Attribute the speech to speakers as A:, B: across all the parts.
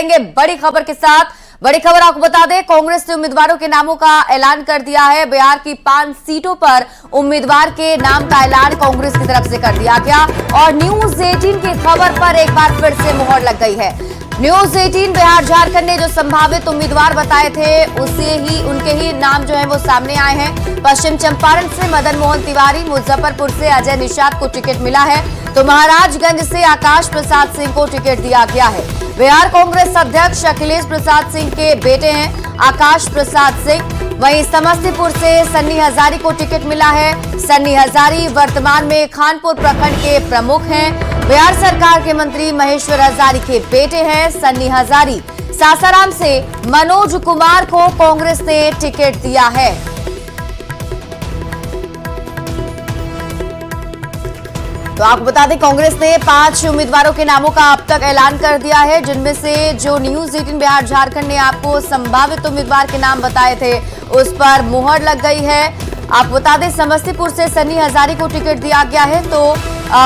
A: बढ़ेंगे बड़ी खबर के साथ। बड़ी खबर आपको बता दें, कांग्रेस ने उम्मीदवारों के नामों का ऐलान कर दिया है। बिहार की 5 सीटों पर उम्मीदवार के नाम का ऐलान कांग्रेस की तरफ से कर दिया गया और न्यूज 18 की खबर पर एक बार फिर से मुहर लग गई है। न्यूज 18 बिहार झारखंड ने जो संभावित उम्मीदवार बताए थे उनके ही नाम जो है वो सामने आए हैं। पश्चिम चंपारण से मदन मोहन तिवारी, मुजफ्फरपुर से अजय निषाद को टिकट मिला है, तो महाराजगंज से आकाश प्रसाद सिंह को टिकट दिया गया है। बिहार कांग्रेस अध्यक्ष अखिलेश प्रसाद सिंह के बेटे हैं आकाश प्रसाद सिंह। वहीं समस्तीपुर से सन्नी हजारी को टिकट मिला है। सन्नी हजारी वर्तमान में खानपुर प्रखंड के प्रमुख हैं। बिहार सरकार के मंत्री महेश्वर हजारी के बेटे हैं सन्नी हजारी। सासाराम से मनोज कुमार को कांग्रेस ने टिकट दिया है। तो आपको बता दें, कांग्रेस ने 5 उम्मीदवारों के नामों का अब तक ऐलान कर दिया है, जिनमें से जो न्यूज 18 बिहार झारखंड ने आपको संभावित उम्मीदवार के नाम बताए थे उस पर मुहर लग गई है। आपको बता दें, समस्तीपुर से सन्नी हजारी को टिकट दिया गया है, तो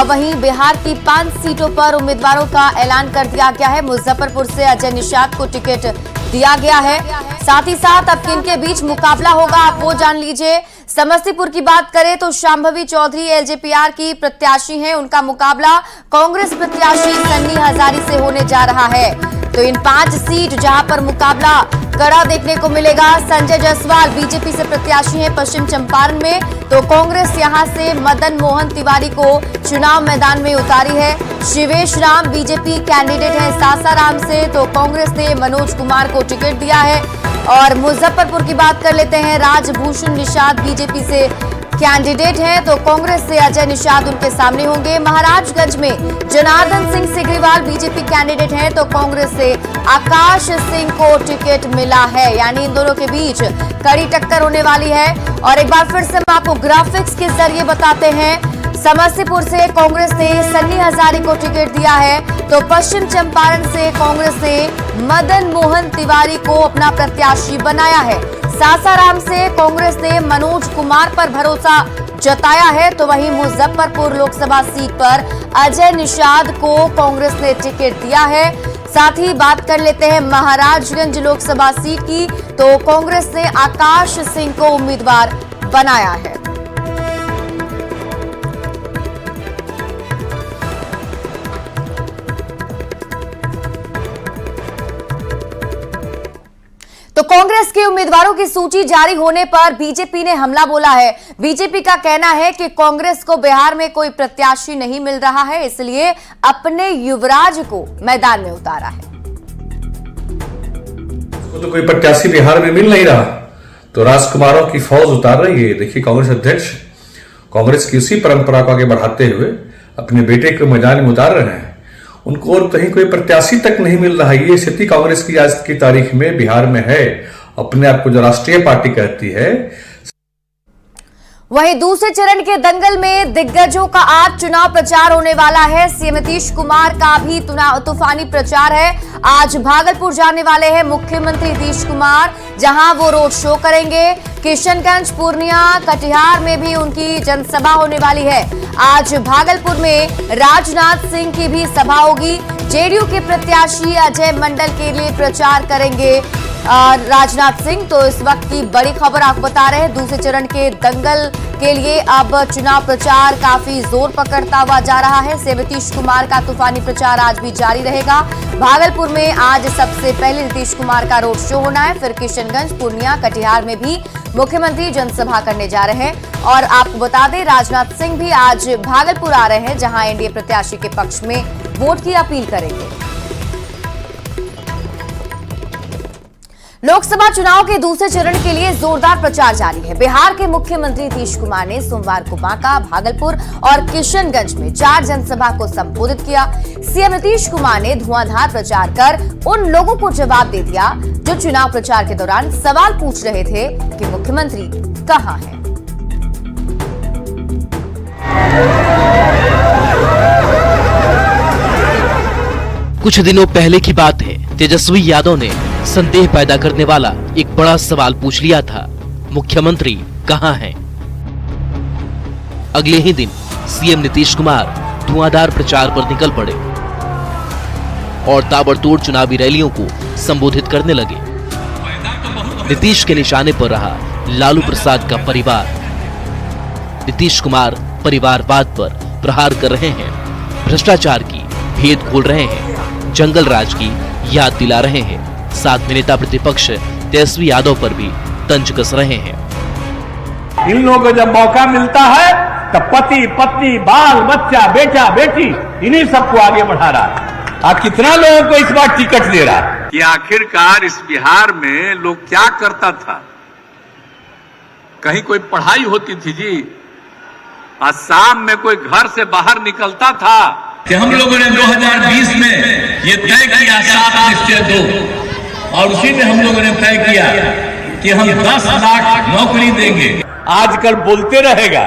A: वहीं बिहार की 5 सीटों पर उम्मीदवारों का ऐलान कर दिया गया है। मुजफ्फरपुर से अजय निषाद को टिकट दिया गया है। साथ ही साथ अब किनके बीच मुकाबला होगा आप वो जान लीजिए। समस्तीपुर की बात करें तो शांभवी चौधरी एलजेपीआर की प्रत्याशी हैं, उनका मुकाबला कांग्रेस प्रत्याशी सन्नी हजारी से होने जा रहा है। तो इन 5 सीट जहां पर मुकाबला कड़ा देखने को मिलेगा। संजय जायसवाल बीजेपी से प्रत्याशी हैं पश्चिम चंपारण में, तो कांग्रेस यहां से मदन मोहन तिवारी को चुनाव मैदान में उतारी है। शिवेश राम बीजेपी कैंडिडेट हैं सासाराम से, तो कांग्रेस ने मनोज कुमार को टिकट दिया है। और मुजफ्फरपुर की बात कर लेते हैं, राजभूषण निषाद बीजेपी से कैंडिडेट हैं, तो कांग्रेस से अजय निषाद उनके सामने होंगे। महाराजगंज में जनार्दन सिंह सिग्रीवाल बीजेपी कैंडिडेट हैं, तो कांग्रेस से आकाश सिंह को टिकट मिला है। यानी इन दोनों के बीच कड़ी टक्कर होने वाली है। और एक बार फिर से हम आपको ग्राफिक्स के जरिए बताते हैं। समस्तीपुर से कांग्रेस ने सन्नी हजारी को टिकट दिया है, तो पश्चिम चंपारण से कांग्रेस ने मदन मोहन तिवारी को अपना प्रत्याशी बनाया है। सासाराम से कांग्रेस ने मनोज कुमार पर भरोसा जताया है, तो वहीं मुजफ्फरपुर लोकसभा सीट पर अजय निषाद को कांग्रेस ने टिकट दिया है। साथ ही बात कर लेते हैं महाराजगंज लोकसभा सीट की, तो कांग्रेस ने आकाश सिंह को उम्मीदवार बनाया है। तो कांग्रेस के उम्मीदवारों की सूची जारी होने पर बीजेपी ने हमला बोला है। बीजेपी का कहना है कि कांग्रेस को बिहार में कोई प्रत्याशी नहीं मिल रहा है, इसलिए अपने युवराज को मैदान में उतारा है।
B: तो कोई प्रत्याशी बिहार में मिल नहीं रहा, तो राजकुमारों की फौज उतार रही है। देखिए, कांग्रेस अध्यक्ष कांग्रेस की उसी परंपरा को आगे बढ़ाते हुए अपने बेटे को मैदान में उतार रहे हैं। उनको और कहीं कोई प्रत्याशी तक नहीं मिल रहा है। ये स्थिति कांग्रेस की आज की तारीख में बिहार में है। अपने आप को जो राष्ट्रीय पार्टी कहती है।
A: वहीं दूसरे चरण के दंगल में दिग्गजों का आज चुनाव प्रचार होने वाला है। सीएम नीतीश कुमार का भी तूफानी प्रचार है। आज भागलपुर जाने वाले हैं मुख्यमंत्री नीतीश कुमार, जहां वो रोड शो करेंगे। किशनगंज, पूर्णिया, कटिहार में भी उनकी जनसभा होने वाली है। आज भागलपुर में राजनाथ सिंह की भी सभा होगी। जेडीयू के प्रत्याशी अजय मंडल के लिए प्रचार करेंगे राजनाथ सिंह। तो इस वक्त की बड़ी खबर आपको बता रहे हैं, दूसरे चरण के दंगल के लिए अब चुनाव प्रचार काफी जोर पकड़ता हुआ जा रहा है। सीएम नीतीश कुमार का तूफानी प्रचार आज भी जारी रहेगा। भागलपुर में आज सबसे पहले नीतीश कुमार का रोड शो होना है, फिर किशनगंज, पूर्णिया, कटिहार में भी मुख्यमंत्री जनसभा करने जा रहे हैं। और आपको बता दें, राजनाथ सिंह भी आज भागलपुर आ रहे हैं, जहां एनडीए प्रत्याशी के पक्ष में वोट की अपील करेंगे। लोकसभा चुनाव के दूसरे चरण के लिए जोरदार प्रचार जारी है। बिहार के मुख्यमंत्री नीतीश कुमार ने सोमवार को बांका, भागलपुर और किशनगंज में 4 जनसभा को संबोधित किया। सीएम नीतीश कुमार ने धुआंधार प्रचार कर उन लोगों को जवाब दे दिया जो चुनाव प्रचार के दौरान सवाल पूछ रहे थे कि मुख्यमंत्री कहां हैं।
C: कुछ दिनों पहले की बात है, तेजस्वी यादव ने संदेह पैदा करने वाला एक बड़ा सवाल पूछ लिया था, मुख्यमंत्री कहां हैं? अगले ही दिन सीएम नीतीश कुमार धुआंधार प्रचार पर निकल पड़े। और ताबड़तोड़ चुनावी रैलियों को संबोधित करने लगे। नीतीश के निशाने पर रहा लालू प्रसाद का परिवार। नीतीश कुमार परिवारवाद पर प्रहार कर रहे हैं, भ्रष्टाचार की भेद खोल रहे हैं, जंगल राज की याद दिला रहे हैं। साथ में नेता प्रतिपक्ष तेजस्वी यादव पर भी तंज कस रहे हैं।
D: इन लोगों को जब मौका मिलता है तो पति पत्नी बाल बच्चा बेटा बेटी इन्हीं सबको आगे बढ़ा रहा है। आज कितना लोगों को इस बार टिकट दे रहा है
E: कि आखिरकार इस बिहार में लोग क्या करता था। कहीं कोई पढ़ाई होती थी जी, आज शाम में कोई घर से बाहर निकलता था
D: कि हम लोगों ने 2020 में ये तय किया 7 निश्चय 2 और उसी में हम लोगों ने तय किया कि हम 10 लाख नौकरी देंगे। आजकल बोलते रहेगा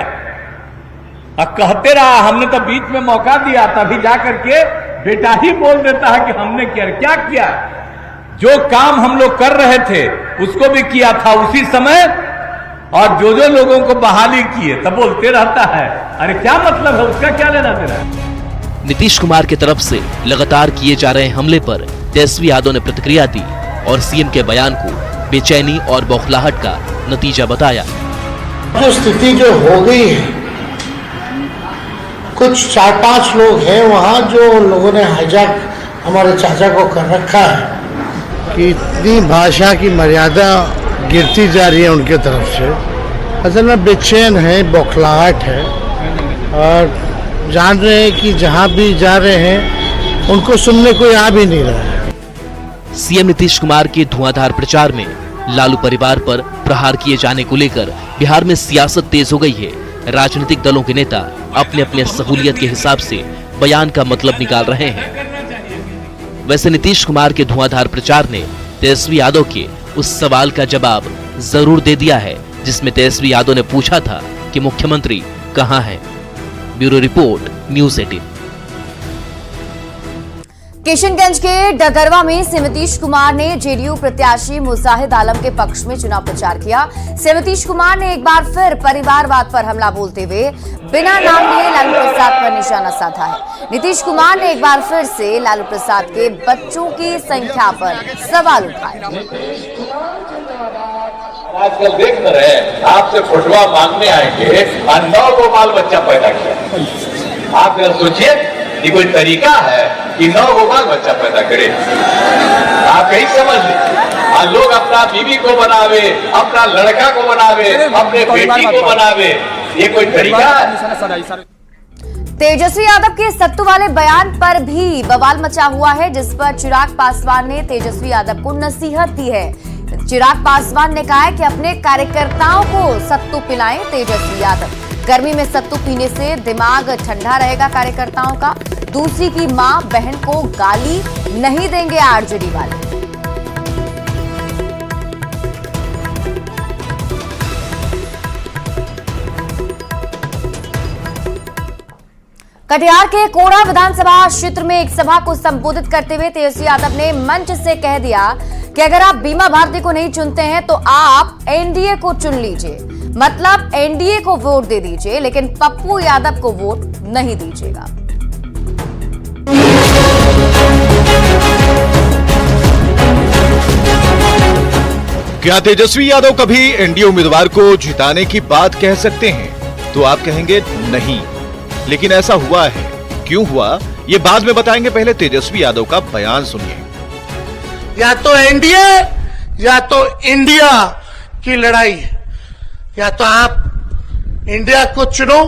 D: और कहते रहा, हमने तो बीच में मौका दिया, तभी जाकर के बेटा ही बोल देता है कि हमने क्या किया। जो काम हम लोग कर रहे थे उसको भी किया था उसी समय, और जो लोगों को बहाली किए तब बोलते रहता है। अरे क्या मतलब है, उसका क्या लेना देना।
C: नीतीश कुमार की तरफ से लगातार किए जा रहे हमले पर तेजस्वी यादव ने प्रतिक्रिया दी और सीएम के बयान को बेचैनी और बौखलाहट का नतीजा बताया।
F: जो स्थिति जो हो गई है, कुछ 4-5 लोग हैं वहाँ जो लोगों ने हाईजैक हमारे चाचा को कर रखा है कि इतनी भाषा की मर्यादा गिरती जा रही है उनके तरफ से। असल में बेचैन है, बौखलाहट है और जान रहे हैं कि जहाँ भी जा रहे हैं उनको सुनने कोई आ भी नहीं रहा है।
C: सीएम नीतीश कुमार के धुआंधार प्रचार में लालू परिवार पर प्रहार किए जाने को लेकर बिहार में सियासत तेज हो गई है। राजनीतिक दलों के नेता अपने अपने सहूलियत के हिसाब से बयान का मतलब निकाल रहे हैं। वैसे नीतीश कुमार के धुआंधार प्रचार ने तेजस्वी यादव के उस सवाल का जवाब जरूर दे दिया है जिसमें तेजस्वी यादव ने पूछा था कि मुख्यमंत्री कहां हैं। Bureau report, news 18।
A: किशनगंज के डगरवा में नीतीश कुमार ने जेडीयू प्रत्याशी मुजाहिद आलम के पक्ष में चुनाव प्रचार किया। नीतीश कुमार ने एक बार फिर परिवारवाद पर हमला बोलते हुए बिना नाम लिए लालू प्रसाद पर निशाना साधा है। नीतीश कुमार ने एक बार फिर से लालू प्रसाद के बच्चों की संख्या पर सवाल उठाए।
E: आजकल देख रहे हैं, आपसे फोटोआ मांगने आएंगे और 9 को बाल बच्चा पैदा किया। आप सोचिए ये कोई तरीका है कि 9 को बाल बच्चा पैदा करे? आप यही समझ लीजिए, लोग अपना बीवी को बनावे, अपना लड़का को बनावे, अपने बेटी को बनावे, ये कोई तरीका है?
A: तेजस्वी यादव के सत्तू वाले बयान पर भी बवाल मचा हुआ है, जिस पर चिराग पासवान ने तेजस्वी यादव को नसीहत दी है। चिराग पासवान ने कहा है कि अपने कार्यकर्ताओं को सत्तू पिलाएं तेजस्वी यादव। गर्मी में सत्तू पीने से दिमाग ठंडा रहेगा कार्यकर्ताओं का। दूसरी की मां बहन को गाली नहीं देंगे आरजेडी वाले। कटिहार के कोड़ा विधानसभा क्षेत्र में एक सभा को संबोधित करते हुए तेजस्वी यादव ने मंच से कह दिया कि अगर आप बीमा भारती को नहीं चुनते हैं तो आप एनडीए को चुन लीजिए, मतलब एनडीए को वोट दे दीजिए, लेकिन पप्पू यादव को वोट नहीं दीजिएगा।
G: क्या तेजस्वी यादव कभी एनडीए उम्मीदवार को जिताने की बात कह सकते हैं? तो आप कहेंगे नहीं, लेकिन ऐसा हुआ है। क्यों हुआ ये बाद में बताएंगे, पहले तेजस्वी यादव का बयान सुनिए।
F: या तो एनडीए या तो इंडिया की लड़ाई है। या तो आप इंडिया को चुनो,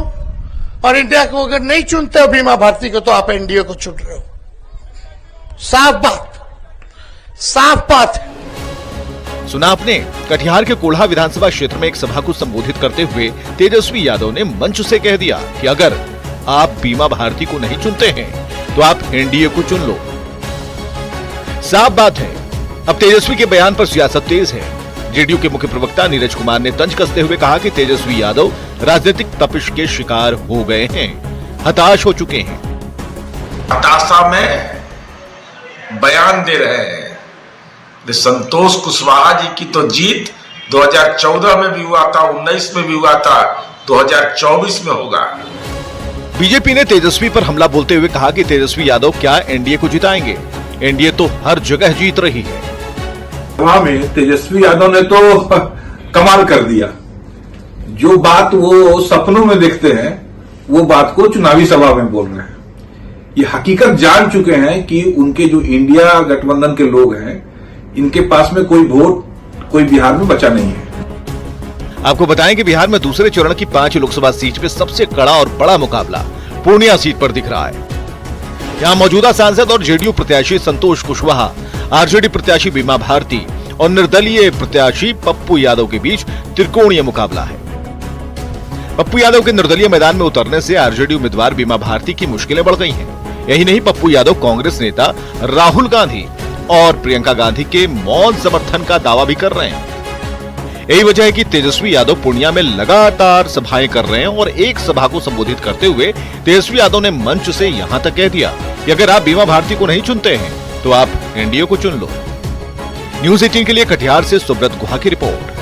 F: और इंडिया को अगर नहीं चुनते हो बीमा भारती को, तो आप एनडीए को चुन रहे हो। साफ बात है।
G: सुना आपने, कटिहार के कोढ़ा विधानसभा क्षेत्र में एक सभा को संबोधित करते हुए तेजस्वी यादव ने मंच से कह दिया कि अगर आप बीमा भारती को नहीं चुनते हैं तो आप एनडीए को चुन लो। साफ बात है, अब तेजस्वी के बयान पर सियासत तेज है। जेडीयू के मुख्य प्रवक्ता नीरज कुमार ने तंज कसते हुए कहा कि तेजस्वी यादव राजनीतिक तपिश के शिकार हो गए हैं, हताश हो चुके हैं।
H: हताशा में बयान दे रहे हैं। संतोष कुशवाहा जी की तो जीत 2014 में भी हुआ था, 19 में भी हुआ था, 2024 में होगा।
G: बीजेपी ने तेजस्वी पर हमला बोलते हुए कहा कि तेजस्वी यादव क्या एनडीए को जिताएंगे? एनडीए तो हर जगह जीत रही है।
H: सभा में तेजस्वी यादव ने तो कमाल कर दिया। जो बात वो सपनों में देखते हैं वो बात को चुनावी सभा में बोल रहे हैं। ये हकीकत जान चुके हैं कि उनके जो इंडिया गठबंधन के लोग हैं, इनके पास में कोई वोट कोई बिहार में बचा नहीं है।
G: आपको बताएं कि बिहार में दूसरे चरण की 5 लोकसभा सीट पे सबसे कड़ा और बड़ा मुकाबला पूर्णिया सीट पर दिख रहा है। यहां मौजूदा सांसद और जेडीयू प्रत्याशी संतोष कुशवाहा, आरजेडी प्रत्याशी बीमा भारती और निर्दलीय प्रत्याशी पप्पू यादव के बीच त्रिकोणीय मुकाबला है। पप्पू यादव के निर्दलीय मैदान में उतरने से आरजेडी उम्मीदवार बीमा भारती की मुश्किलें बढ़ गई हैं। यही नहीं, पप्पू यादव कांग्रेस नेता राहुल गांधी और प्रियंका गांधी के मौन समर्थन का दावा भी कर रहे हैं। यही वजह है कि तेजस्वी यादव पूर्णिया में लगातार सभाएं कर रहे हैं और एक सभा को संबोधित करते हुए तेजस्वी यादव ने मंच से यहां तक कह दिया कि अगर आप बीमा भारती को नहीं चुनते हैं तो आप एनडीए को चुन लो। न्यूज़ 18 के लिए कटिहार से सुब्रत गुहा की रिपोर्ट।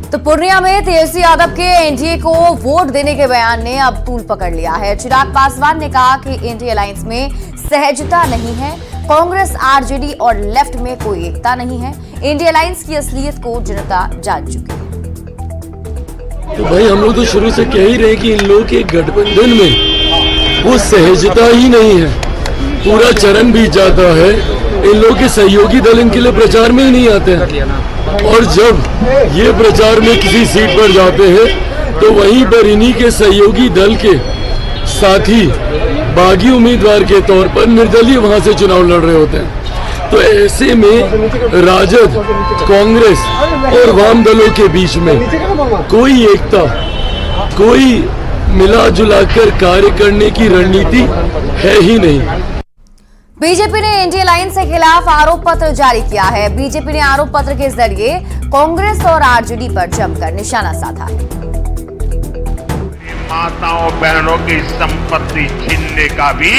A: तो पूर्णिया में तेजस्वी यादव के एनडीए को वोट देने के बयान ने अब तूल पकड़ लिया है। चिराग पासवान ने कहा कि एनडीए अलायंस में सहजता नहीं है, कांग्रेस, आरजेडी और लेफ्ट में कोई एकता नहीं है। एनडीए अलायंस की असलियत को जनता जान चुकी है।
I: तो भाई हम लोग तो शुरू से कह ही रहे कि इन लोगों के गठबंधन में वो सहजता ही नहीं है। पूरा चरण बीत जाता है, इन लोगों के सहयोगी दल इनके लिए प्रचार में ही नहीं आते हैं और जब ये प्रचार में किसी सीट पर जाते हैं तो वहीं पर इन्हीं के सहयोगी दल के साथी बागी उम्मीदवार के तौर पर निर्दलीय वहां से चुनाव लड़ रहे होते हैं। तो ऐसे में राजद, कांग्रेस और वाम दलों के बीच में कोई एकता, कोई मिला जुलाकर कार्य करने की रणनीति है ही नहीं।
A: बीजेपी ने एनडीए अलायंस के खिलाफ आरोप पत्र जारी किया है। बीजेपी ने आरोप पत्र के जरिए कांग्रेस और आरजेडी पर जमकर निशाना साधा है।
J: माताओं बहनों की संपत्ति छीनने का भी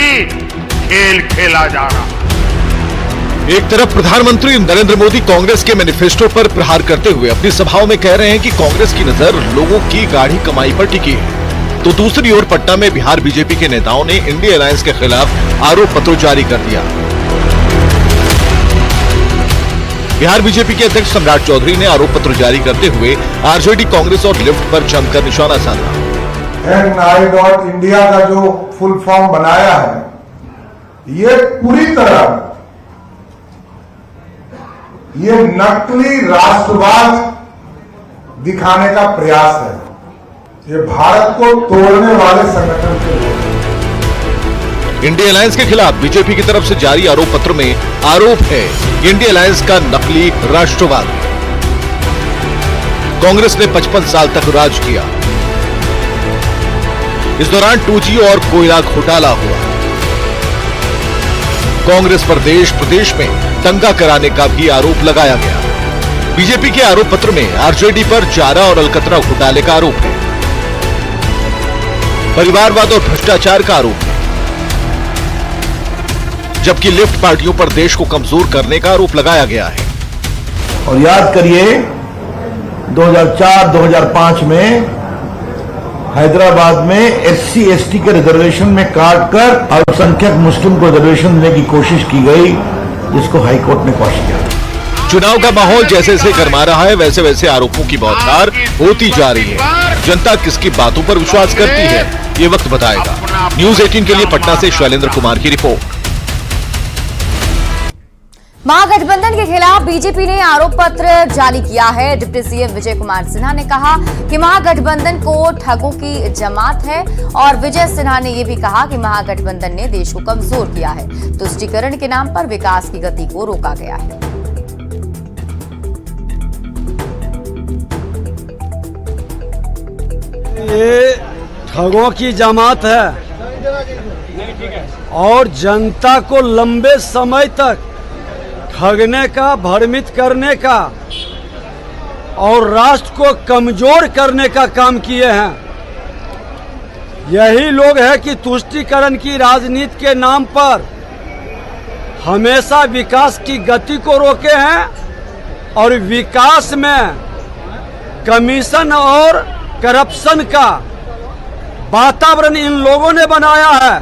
J: खेल खेला जा रहा है।
G: एक तरफ प्रधानमंत्री नरेंद्र मोदी कांग्रेस के मैनिफेस्टो पर प्रहार करते हुए अपनी सभाओं में कह रहे हैं कि कांग्रेस की नजर लोगों की गाढ़ी कमाई पर टिकी है, तो दूसरी ओर पटना में बिहार बीजेपी के नेताओं ने इंडिया अलायंस के खिलाफ आरोप पत्र जारी कर दिया। बिहार बीजेपी के अध्यक्ष सम्राट चौधरी ने आरोप पत्र जारी करते हुए आरजेडी, कांग्रेस और लेफ्ट पर जमकर निशाना साधा।
K: NI.India का जो फुल फॉर्म बनाया है, ये पूरी तरह ये नकली राष्ट्रवाद दिखाने का प्रयास है। ये भारत को तोड़ने वाले संगठन के लोग।
G: इंडिया अलायंस के खिलाफ बीजेपी की तरफ से जारी आरोप पत्र में आरोप है कि इंडिया अलायंस का नकली राष्ट्रवाद। कांग्रेस ने 55 साल तक राज किया। इस दौरान 2G और कोयला घोटाला हुआ। कांग्रेस पर देश प्रदेश में दंगा कराने का भी आरोप लगाया गया। बीजेपी के आरोप पत्र में आरजेडी पर चारा और अलकतरा घोटाले का आरोप है, परिवारवाद और भ्रष्टाचार का आरोप है, जबकि लेफ्ट पार्टियों पर देश को कमजोर करने का आरोप लगाया गया है।
F: और याद करिए 2004-2005 में हैदराबाद में SC/ST के रिजर्वेशन में काटकर अल्पसंख्यक मुस्लिम को रिजर्वेशन देने की कोशिश की गई, जिसको हाईकोर्ट ने क्वॉश किया।
G: चुनाव का माहौल जैसे जैसे गर्मा रहा है, वैसे वैसे आरोपों की बौछार होती जा रही है। जनता किसकी बातों पर विश्वास करती है, ये वक्त बताएगा। न्यूज़ 18 के लिए पटना से शैलेंद्र कुमार की रिपोर्ट।
A: महागठबंधन के खिलाफ बीजेपी ने आरोप पत्र जारी किया है। डिप्टी सीएम विजय कुमार सिन्हा ने कहा कि महागठबंधन को ठगों की जमात है और विजय सिन्हा ने यह भी कहा कि महागठबंधन ने देश को कमजोर किया है, तुष्टीकरण के नाम पर विकास की गति को रोका गया है।
I: ये ठगों की जमात है और जनता को लंबे समय तक ठगने का, भ्रमित करने का और राष्ट्र को कमजोर करने का काम किए हैं। यही लोग हैं कि तुष्टीकरण की राजनीति के नाम पर हमेशा विकास की गति को रोके हैं और विकास में कमीशन और करप्शन का वातावरण इन लोगों ने बनाया है।